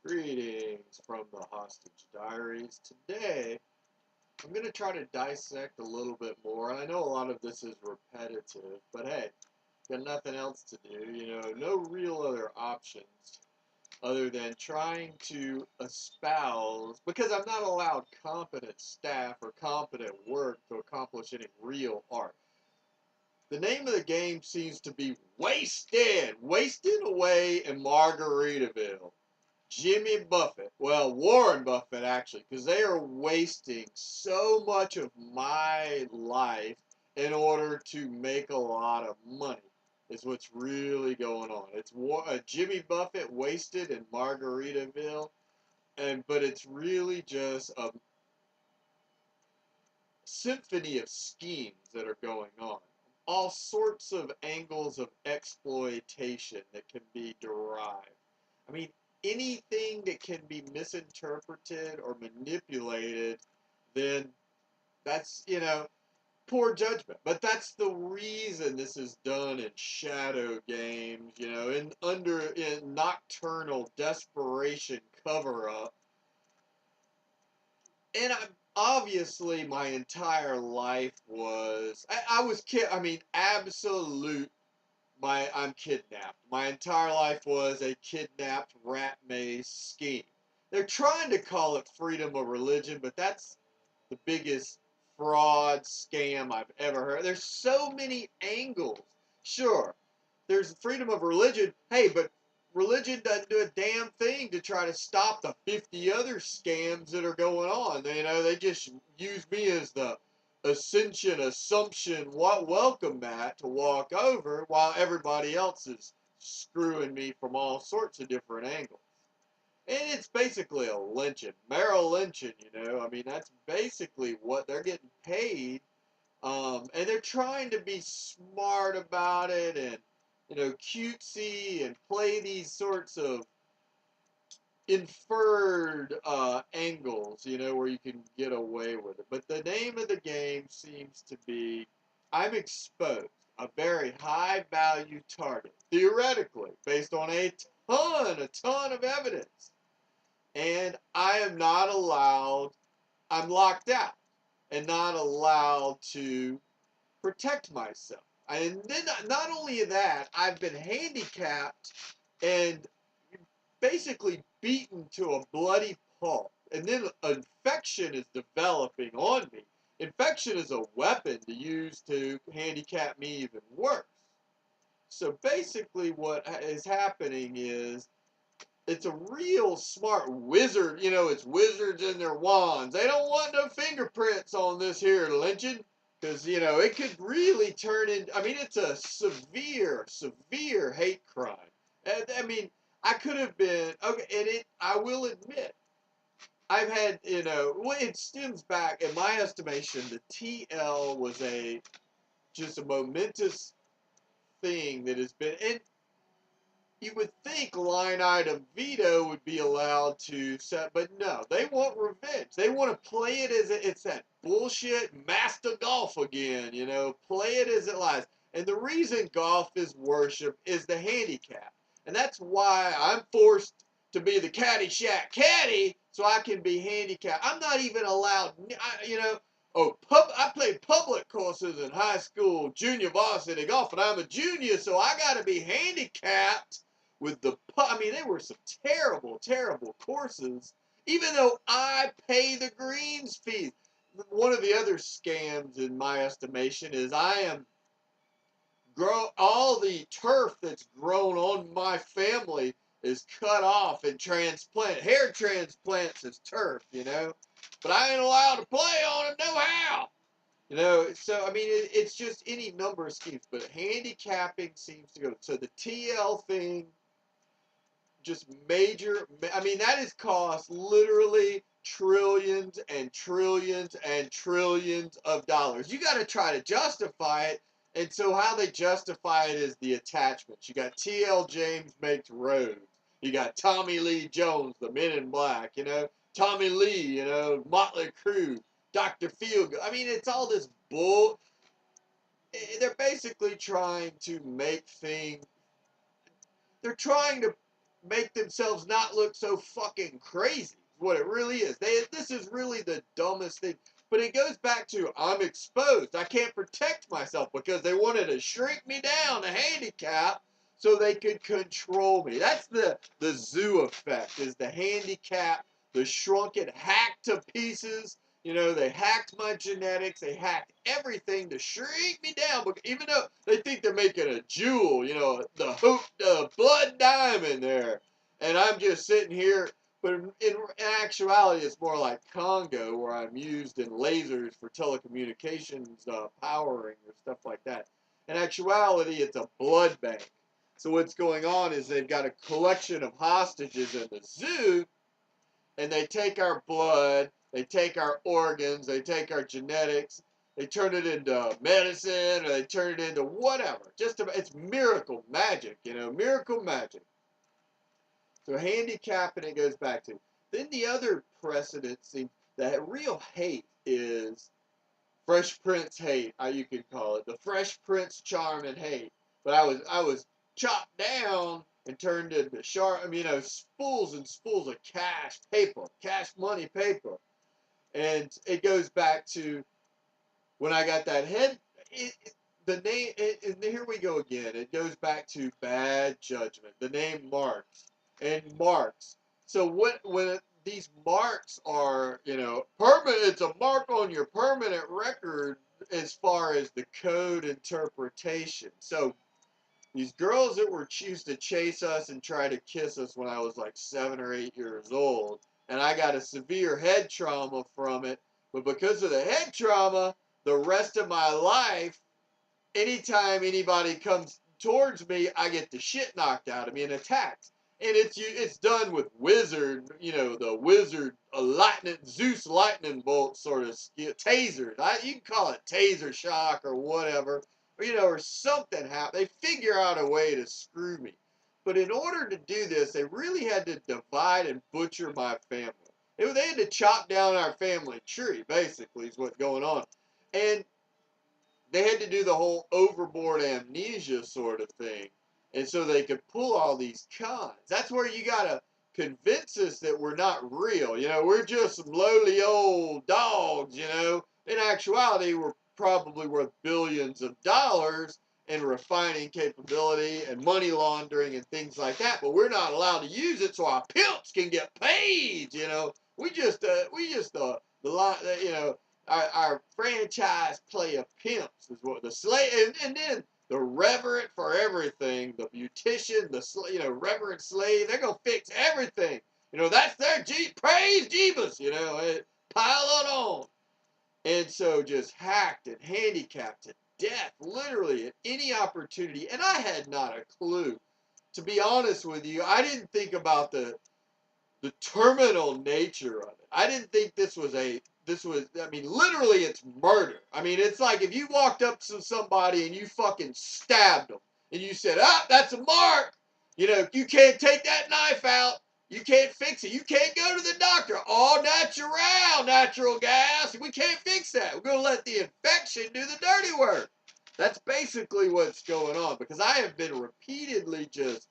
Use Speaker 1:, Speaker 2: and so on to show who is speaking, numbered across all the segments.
Speaker 1: Greetings from the Hostage Diaries. Today, I'm going to try to dissect a little bit more. I know a lot of this is repetitive, but hey, got nothing else to do. No real other options other than trying to espouse, because I'm not allowed competent staff or competent work to accomplish any real art. The name of the game seems to be Wasted Away in Margaritaville. Jimmy Buffett, well, Warren Buffett actually, because they are wasting so much of my life in order to make a lot of money. Is what's really going on. It's Jimmy Buffett wasted in Margaritaville, but it's really just a symphony of schemes that are going on. All sorts of angles of exploitation that can be derived. I mean, anything that can be misinterpreted or manipulated, then that's poor judgment. But that's the reason this is done in shadow games, in nocturnal desperation cover up. And obviously my entire life was I was kid. I mean, absolute. I'm kidnapped. My entire life was a kidnapped rat maze scheme. They're trying to call it freedom of religion, but that's the biggest fraud scam I've ever heard. There's so many angles. Sure, there's freedom of religion. Hey, but religion doesn't do a damn thing to try to stop the 50 other scams that are going on. They just use me as the assumption, what welcome mat to walk over while everybody else is screwing me from all sorts of different angles. And it's basically a lynching, Merrill lynching, I mean, that's basically what they're getting paid. And they're trying to be smart about it and, cutesy and play these sorts of inferred angles, where you can get away with it. But the name of the game seems to be I'm exposed, a very high value target, theoretically, based on a ton of evidence. And I am not allowed, I'm locked out and not allowed to protect myself. And then not only that, I've been handicapped and basically beaten to a bloody pulp. And then infection is developing on me. Infection is a weapon to use to handicap me even worse. So basically what is happening is it's a real smart wizard. It's wizards and their wands. They don't want no fingerprints on this here lynching. Because, it could really turn into, I mean, it's a severe hate crime. I mean, I could have been, okay, and I will admit, I've had, well, it stems back, in my estimation, the TL was just a momentous thing that has been, and you would think line item veto would be allowed to set, but no, they want revenge. They want to play it as it's that bullshit master golf again, play it as it lies. And the reason golf is worship is the handicap. And that's why I'm forced to be the Caddyshack caddy so I can be handicapped. I'm not even allowed, I played public courses in high school, junior varsity golf, and I'm a junior, so I got to be handicapped with I mean, they were some terrible courses, even though I pay the greens fees. One of the other scams, in my estimation, is I am all the turf that's grown on my family is cut off and transplanted. Hair transplants as turf, but I ain't allowed to play on it no how. So I mean, it's just any number of schemes, but handicapping seems to go. So the TL thing, just major. I mean, that has cost literally trillions and trillions and trillions of dollars. You got to try to justify it. And so how they justify it is the attachments. You got TL James makes roads. You got Tommy Lee Jones, the Men in Black, Tommy Lee, Motley Crue, Dr. Feelgood. I mean, it's all this bull. They're basically trying to make things. They're trying to make themselves not look so fucking crazy. What it really is. This is really the dumbest thing. But it goes back to I'm exposed. I can't protect myself because they wanted to shrink me down, a handicap, so they could control me. That's the zoo effect, is the handicap, the shrunken, hacked to pieces. You know, they hacked my genetics. They hacked everything to shrink me down. But even though they think they're making a jewel, you know, the hoop, the blood diamond there. And I'm just sitting here. But in actuality, it's more like Congo, where I'm used in lasers for telecommunications powering or stuff like that. In actuality, it's a blood bank. So what's going on is they've got a collection of hostages in the zoo, and they take our blood, they take our organs, they take our genetics, they turn it into medicine, or they turn it into whatever. It's miracle magic, you know, miracle magic. So handicapping it goes back to. Then the other precedent seems that real hate is Fresh Prince hate, you could call it the Fresh Prince charm and hate. But I was chopped down and turned into you know, spools and spools of cash paper, cash money paper, and it goes back to when I got that head. The name, and here we go again. It goes back to bad judgment. The name marks and marks. So when these marks are, you know, permanent, it's a mark on your permanent record as far as the code interpretation. So these girls that used to chase us and try to kiss us when I was like 7 or 8 years old, and I got a severe head trauma from it. But because of the head trauma, the rest of my life, anytime anybody comes towards me, I get the shit knocked out of me and attacked. And it's done with wizard, you know, the wizard, a lightning, Zeus lightning bolt sort of skill, tasers. You can call it taser shock or whatever, or, you know, or something happen. They figure out a way to screw me. But in order to do this, they really had to divide and butcher my family. They had to chop down our family tree, basically, is what's going on. And they had to do the whole overboard amnesia sort of thing. And so they could pull all these cons. That's where you got to convince us that we're not real. You know, we're just some lowly old dogs, you know. In actuality, we're probably worth billions of dollars in refining capability and money laundering and things like that. But we're not allowed to use it so our pimps can get paid, you know. You know, our franchise player pimps is what the slave, and then the reverent for everything, the beautician, you know, reverent slave, they're gonna fix everything. You know, that's their praise Jeebus, you know, pile it on. And so just hacked and handicapped to death, literally at any opportunity. And I had not a clue. To be honest with you, I didn't think about the terminal nature of it. I didn't think this was, I mean, literally it's murder. I mean, it's like if you walked up to somebody and you fucking stabbed them and you said, ah, that's a mark. You know, you can't take that knife out. You can't fix it. You can't go to the doctor. All natural gas. We can't fix that. We're going to let the infection do the dirty work. That's basically what's going on, because I have been repeatedly just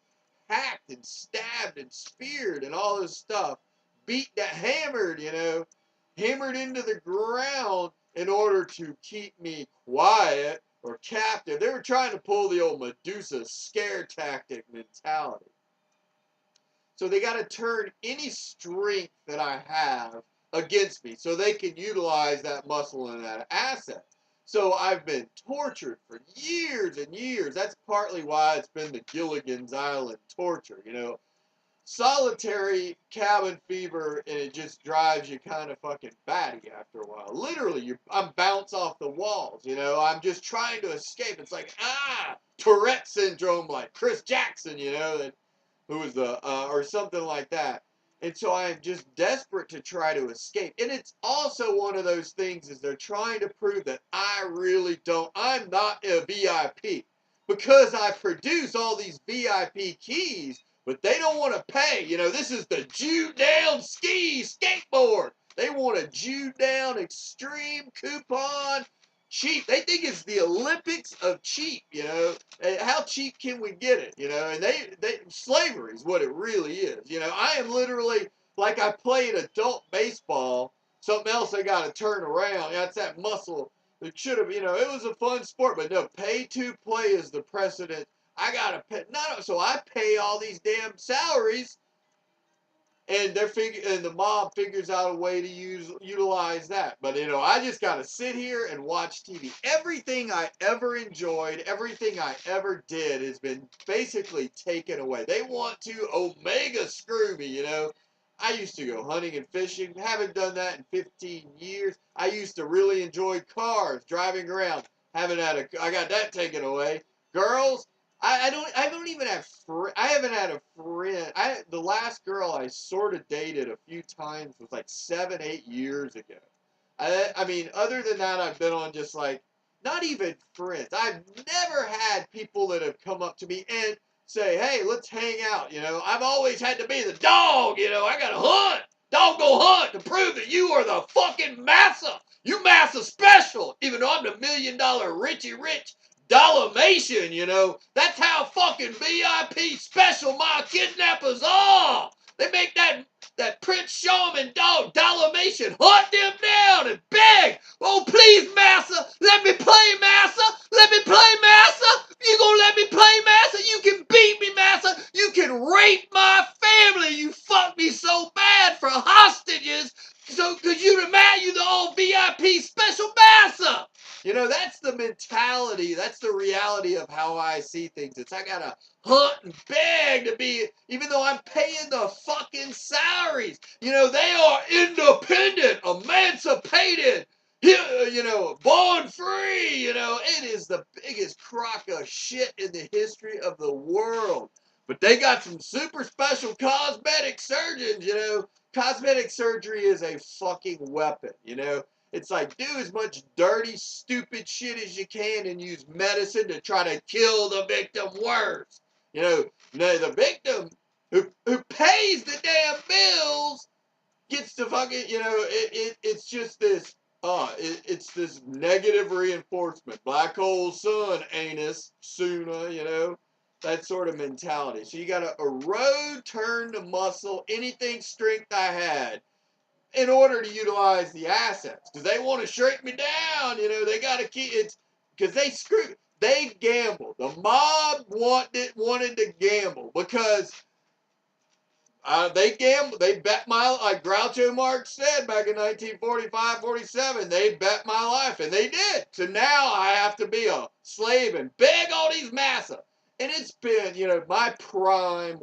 Speaker 1: hacked and stabbed and speared and all this stuff, hammered, you know, hammered into the ground in order to keep me quiet or captive. They were trying to pull the old Medusa scare tactic mentality. So they got to turn any strength that I have against me so they can utilize that muscle and that asset. So I've been tortured for years and years. That's partly why it's been the Gilligan's Island torture, you know. Solitary cabin fever, and it just drives you kind of fucking batty after a while. Literally, I'm bounce off the walls, you know. I'm just trying to escape. It's like, Tourette syndrome like Chris Jackson, you know, who was or something like that. And so I'm just desperate to try to escape. And it's also one of those things is they're trying to prove that I'm not a VIP. Because I produce all these VIP keys, but they don't want to pay. You know, this is the Jew down skateboard. They want a Jew down extreme coupon cheap. They think it's the Olympics of cheap, you know. And how cheap can we get it, you know? And slavery is what it really is. You know, I am literally, like I played adult baseball, something else I got to turn around. That's that muscle. It should have, you know, it was a fun sport, but no, pay to play is the precedent. I got to pay, not, so I pay all these damn salaries, and and the mob figures out a way to utilize that. But you know, I just gotta sit here and watch TV. Everything I ever enjoyed, everything I ever did has been basically taken away. They want to omega screw me, you know. I used to go hunting and fishing. Haven't done that in 15 years. I used to really enjoy cars, driving around. I got that taken away. Girls, I don't even have I haven't had a friend. The last girl I sort of dated a few times was like 7, 8 years ago. I mean, other than that, I've been on just like, not even friends. I've never had people that have come up to me and say, hey, let's hang out. You know, I've always had to be the dog. You know, I got to hunt. Dog go hunt to prove that you are the fucking massa. You massa special. Even though I'm the $1 million Richie Rich Dalmatian, you know. That's how fucking VIP special my kidnappers are. They make that Prince Shaman dog Dalmatian hunt them down and beg. Oh, please, massa, let me play, massa. Let me play, massa. You gonna let me play, massa? You can beat me, massa. You can rape my family. You fucked me so bad for hostages. So, cause you the old VIP special massa. You know, that's the mentality, that's the reality of how I see things. It's I gotta hunt and beg to be, even though I'm paying the fucking salaries. You know, they are independent, emancipated, you know, born free. You know, it is the biggest crock of shit in the history of the world. But they got some super special cosmetic surgeons, you know. Cosmetic surgery is a fucking weapon, you know. It's like, do as much dirty, stupid shit as you can and use medicine to try to kill the victim worse. You know, the victim who pays the damn bills gets to fucking, you know, it's just this, it's this negative reinforcement. Black hole sun, anus, sooner, you know, that sort of mentality. So you got to erode, turn the muscle, anything strength I had, in order to utilize the assets, because they want to shrink me down. You know, they got to keep it, because they gamble. The mob wanted to gamble because they gambled. They bet like Groucho Marx said back in 1945, 47. They bet my life, and they did. So now I have to be a slave and beg all these massa. And it's been, you know, my prime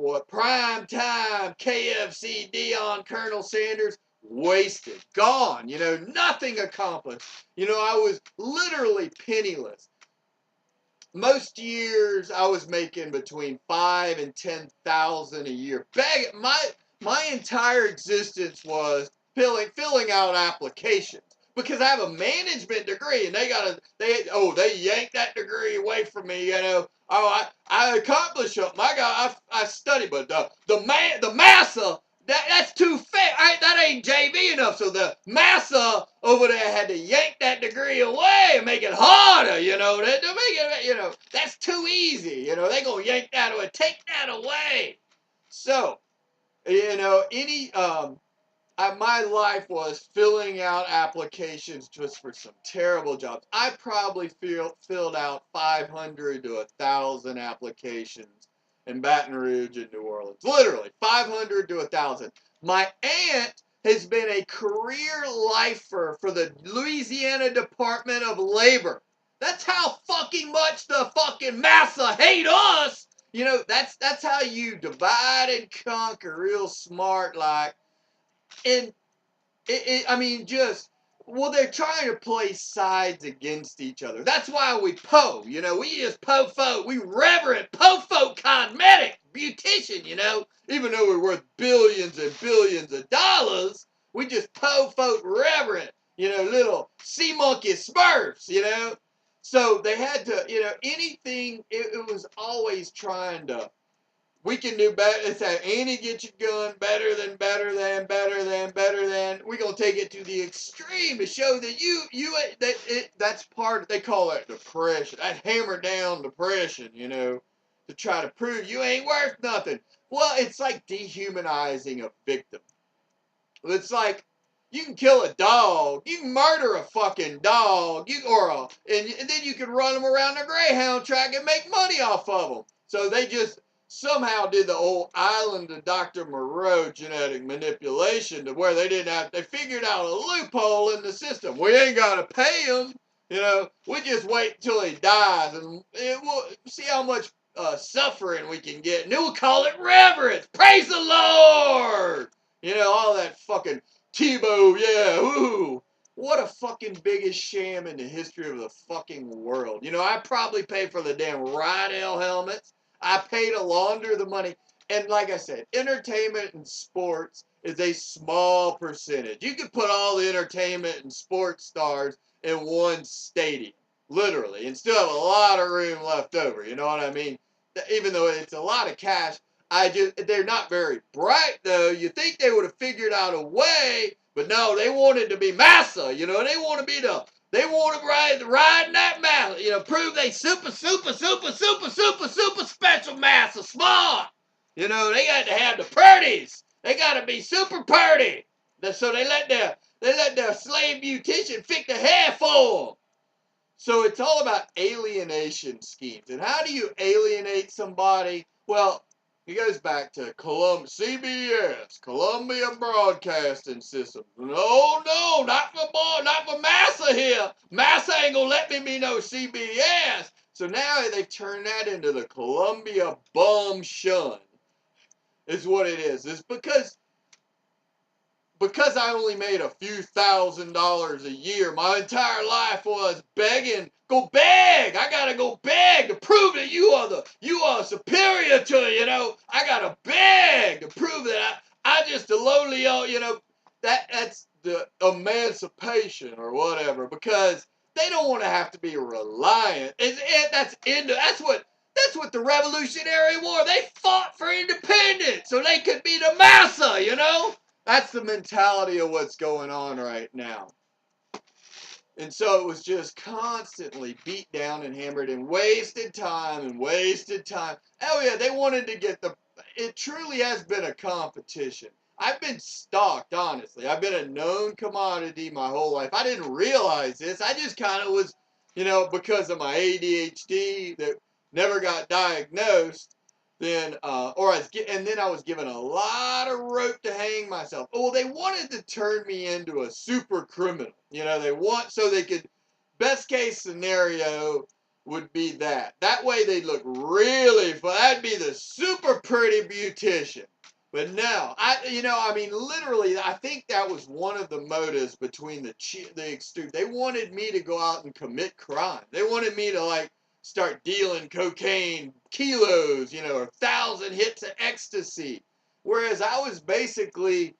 Speaker 1: time KFC Dion Colonel Sanders, wasted, gone, you know, nothing accomplished. You know, I was literally penniless. Most years I was making between 5 and 10,000 a year. My entire existence was filling out applications because I have a management degree, and they yanked that degree away from me. You know, I accomplished something. I studied, but the massa. That's too fat. That ain't JV enough. So the massa over there had to yank that degree away and make it harder, you know. To make it, you know, that's too easy. You know, they gonna yank that away, take that away. So, you know, my life was filling out applications just for some terrible jobs. I probably filled out 500 to 1,000 applications in Baton Rouge and New Orleans. Literally, 500 to 1,000. My aunt has been a career lifer for the Louisiana Department of Labor. That's how fucking much the fucking massa hate us. You know, that's how you divide and conquer real smart, like. And I mean, they're trying to play sides against each other. That's why we you know, we just folk, we reverent folk cosmetic beautician, you know, even though we're worth billions and billions of dollars, we just folk reverent, you know, little sea monkey smurfs, you know. So they had to, you know, anything, it was always trying to, we can do better. It's that Annie get your gun better than. We gonna gonna take it to the extreme to show that that's part. They call it depression. That hammer down depression, to try to prove you ain't worth nothing. Well, it's like dehumanizing a victim. It's like you can kill a dog, you can murder a fucking dog, and then you can run them around the Greyhound track and make money off of them. So they just somehow did the old island of Dr. Moreau genetic manipulation to where they figured out a loophole in the system. We ain't got to pay him, we just wait until he dies and we'll see how much suffering we can get. And then we'll call it reverence. Praise the Lord! All that fucking Tebow, yeah, ooh. What a fucking biggest sham in the history of the fucking world. I probably paid for the damn Rydell helmets. I paid to launder the money. And like I said, entertainment and sports is a small percentage. You could put all the entertainment and sports stars in one stadium, literally, and still have a lot of room left over. You know what I mean? Even though it's a lot of cash, they're not very bright though. You think they would have figured out a way, but no, they wanted to be massa. They want to ride in that massa. Prove they super special massa, smart. They got to have the purties. They got to be super purty. So they let their slave beautician fix the hair for them. So it's all about alienation schemes. And how do you alienate somebody? Well, it goes back to CBS, Columbia Broadcasting System. No, not for Massa here. Massa ain't gonna let me be no CBS. So now they've turned that into the Columbia Bum Shun. Is what it is. It's because I only made a few $1,000s a year, my entire life was begging. Go beg! I gotta go beg to prove that you are superior to, I gotta beg to prove that I just a lowly, that's the emancipation or whatever, because they don't want to have to be reliant. That's what the Revolutionary War, they fought for independence so they could be the massa, That's the mentality of what's going on right now. And so it was just constantly beat down and hammered and wasted time. Oh yeah, they wanted to it truly has been a competition. I've been stalked, honestly. I've been a known commodity my whole life. I didn't realize this. I just kind of was, because of my ADHD that never got diagnosed. Then I was given a lot of rope to hang myself. Oh, they wanted to turn me into a super criminal. Best case scenario would be that. That way they'd look really fun. That'd be the super pretty beautician. But no, literally, I think that was one of the motives between the extreme. They wanted me to go out and commit crime. They wanted me to start dealing cocaine kilos, 1,000 hits of ecstasy. Whereas I was basically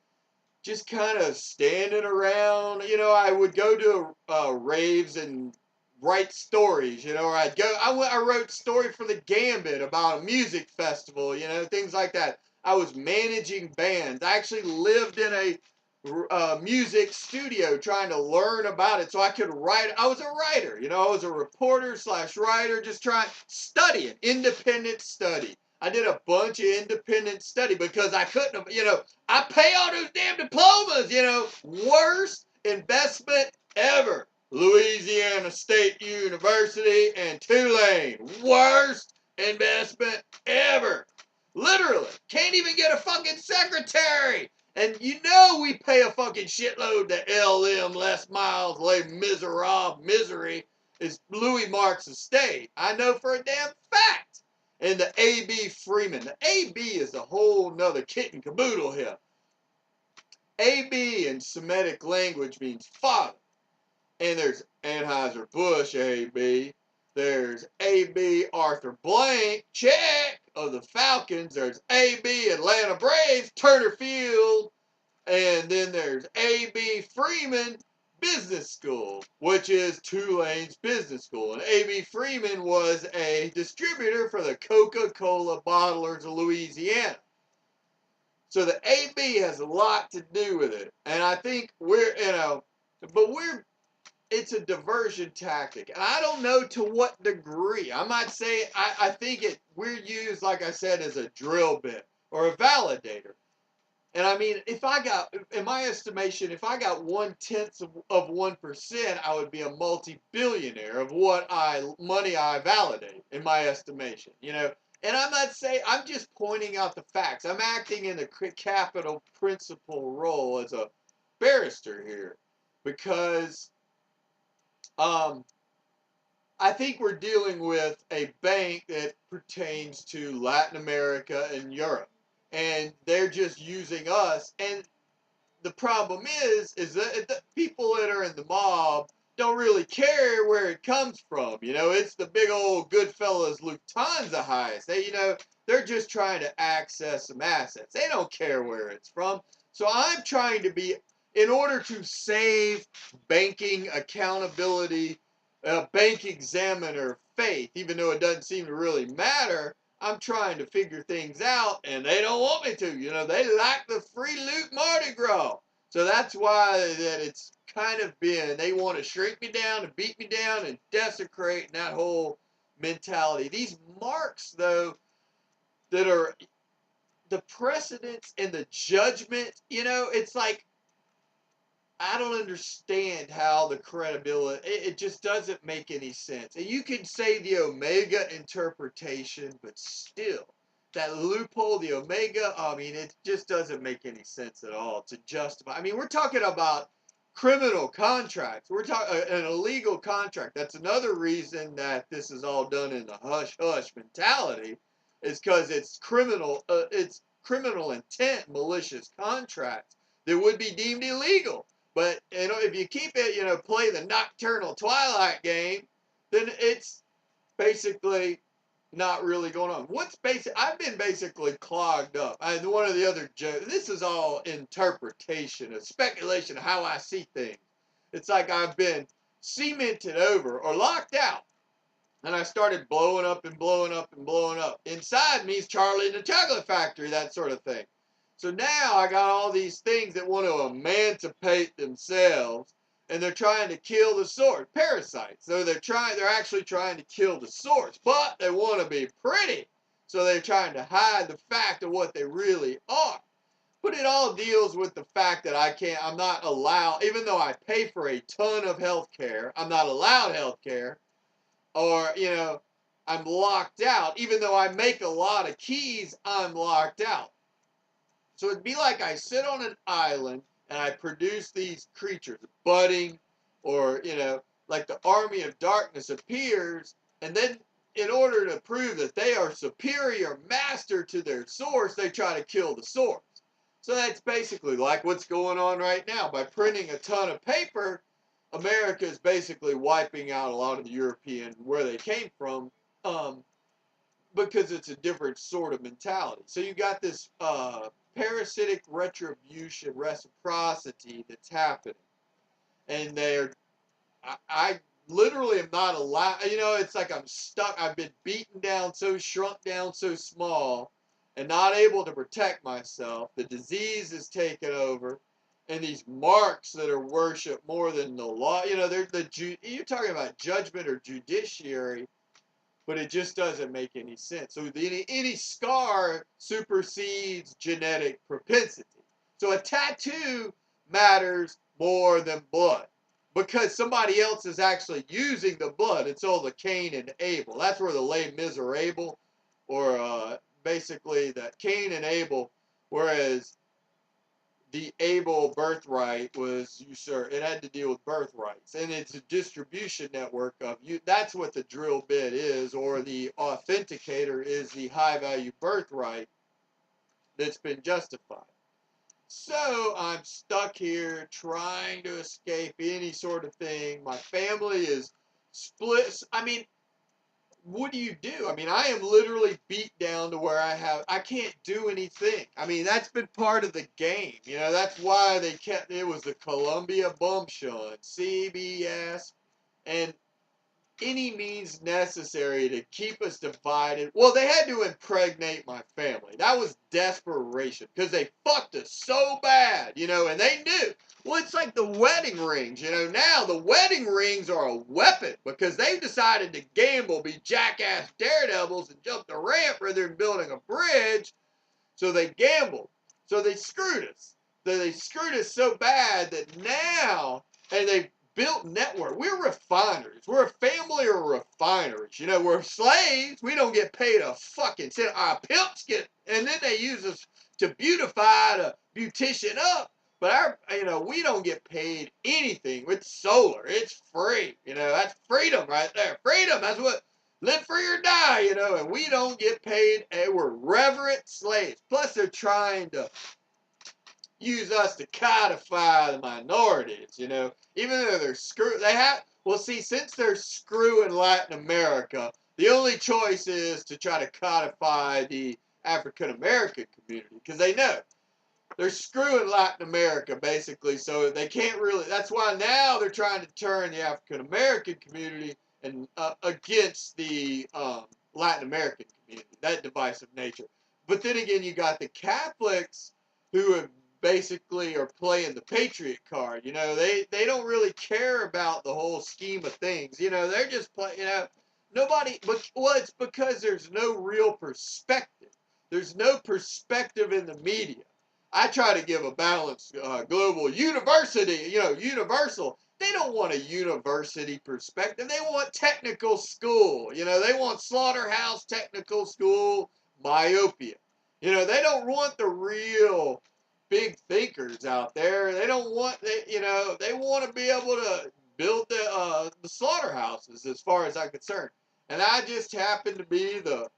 Speaker 1: just kind of standing around. I would go to raves and write stories, or I wrote a story for the Gambit about a music festival, things like that. I was managing bands. I actually lived in a music studio trying to learn about it so I could write. I was a writer, I was a reporter / writer, just studying, independent study. I did a bunch of independent study because I couldn't, I pay all those damn diplomas, worst investment ever. Louisiana State University and Tulane, worst investment ever. Literally, can't even get a fucking secretary. And we pay a fucking shitload to LM, Les Miles, Les Miserables, misery is Louis Marks' estate. I know for a damn fact. And the A.B. Freeman. The A.B. is a whole nother kit and caboodle here. A.B. in Semitic language means father. And there's Anheuser-Busch A.B. There's A.B. Arthur Blank, check, of the Falcons. There's A.B. Atlanta Braves, Turner Field. And then there's A.B. Freeman Business School, which is Tulane's business school. And A.B. Freeman was a distributor for the Coca-Cola bottlers of Louisiana. So the AB has a lot to do with it. And I think it's a diversion tactic. And I don't know to what degree. I might say, I think we're used, like I said, as a drill bit or a validator. And I mean, in my estimation, if I got 1/10 of 1%, I would be a multi-billionaire of money I validate, in my estimation, you know. And I'm not saying, I'm just pointing out the facts. I'm acting in a capital principle role as a barrister here, because um, I think we're dealing with a bank that pertains to Latin America and Europe, and they're just using us. And the problem is that the people that are in the mob don't really care where it comes from. You know, it's the big old Goodfellas Lufthansa heist. They're just trying to access some assets. They don't care where it's from. So I'm trying to in order to save banking accountability, bank examiner faith, even though it doesn't seem to really matter, I'm trying to figure things out, and they don't want me to. You know, they like the free loot Mardi Gras. So that's why that it's kind of they want to shrink me down and beat me down and desecrate, and that whole mentality. These marks, though, that are the precedence and the judgment, it's like, I don't understand how the credibility, it just doesn't make any sense. And you can say the Omega interpretation, but still, that loophole, the Omega, I mean, it just doesn't make any sense at all to justify. I mean, we're talking about criminal contracts. We're talking an illegal contract. That's another reason that this is all done in the hush-hush mentality, is because it's criminal intent, malicious contracts that would be deemed illegal. But, if you keep it, play the nocturnal twilight game, then it's basically not really going on. I've been basically clogged up. One of the other jokes, this is all interpretation, a speculation of how I see things. It's like I've been cemented over or locked out. And I started blowing up and blowing up and blowing up. Inside me is Charlie and the Chocolate Factory, that sort of thing. So now I got all these things that want to emancipate themselves, and they're trying to kill the source. Parasites. So they're actually trying to kill the source, but they want to be pretty. So they're trying to hide the fact of what they really are. But it all deals with the fact that I'm not allowed, even though I pay for a ton of health care, I'm not allowed health care. Or, I'm locked out. Even though I make a lot of keys, I'm locked out. So it'd be like I sit on an island and I produce these creatures, budding, or, like the army of darkness appears, and then in order to prove that they are superior master to their source, they try to kill the source. So that's basically like what's going on right now. By printing a ton of paper, America is basically wiping out a lot of the European, where they came from, because it's a different sort of mentality. So you got this parasitic retribution, reciprocity that's happening. And I literally am not allowed, it's like I'm stuck. I've been beaten down, shrunk down so small, and not able to protect myself. The disease is taken over. And these marks that are worshipped more than the law, you're talking about judgment or judiciary, but it just doesn't make any sense. So any scar supersedes genetic propensity. So a tattoo matters more than blood, because somebody else is actually using the blood. It's all the Cain and Abel. That's where the Les Miserables, or basically that Cain and Abel, whereas the Abel birthright was usurped. It had to deal with birthrights, and it's a distribution network of you. That's what the drill bit is, or the authenticator is the high-value birthright that's been justified. So I'm stuck here trying to escape any sort of thing. My family is split. I mean, what do you do? I mean, I am literally beat down to where I can't do anything. I mean, that's been part of the game. That's why it was the Columbia Bump Show, CBS, and any means necessary to keep us divided. Well, they had to impregnate my family. That was desperation because they fucked us so bad, you know, and they knew. Well, it's like the wedding rings, you know. Now the wedding rings are a weapon because they've decided to gamble, be jackass daredevils, and jump the ramp rather than building a bridge. So they gambled. So they screwed us. So they screwed us so bad that now, and they built network. We're refiners. We're a family of refineries. You know, we're slaves. We don't get paid a fucking cent. Our pimps get, and then they use us to beautify, to beautician up. But we don't get paid anything. It's solar. It's free. You know, that's freedom right there. Freedom. That's what, live free or die, you know, and we don't get paid, and we're reverent slaves. Plus, they're trying to use us to codify the minorities, you know, even though they're well, see, since they're screwing Latin America, the only choice is to try to codify the African American community, because they know they're screwing Latin America, basically, so they can't really, that's why now they're trying to turn the African American community and against the Latin American community, that divisive nature. But then again, you got the Catholics who have basically are playing the patriot card. You know, they don't really care about the whole scheme of things. You know, they're just playing, you know, nobody, but, well, it's because there's no real perspective. There's no perspective in the media. I try to give a balanced global university, you know, universal. They don't want a university perspective. They want technical school. You know, they want slaughterhouse technical school myopia. You know, they don't want the real big thinkers out there. They don't want, you know, they want to be able to build the slaughterhouses as far as I'm concerned. And I just happen to be the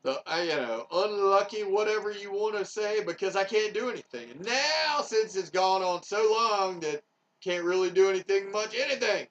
Speaker 1: you know, unlucky, whatever you want to say, because I can't do anything. And now, since it's gone on so long that can't really do anything much, anything.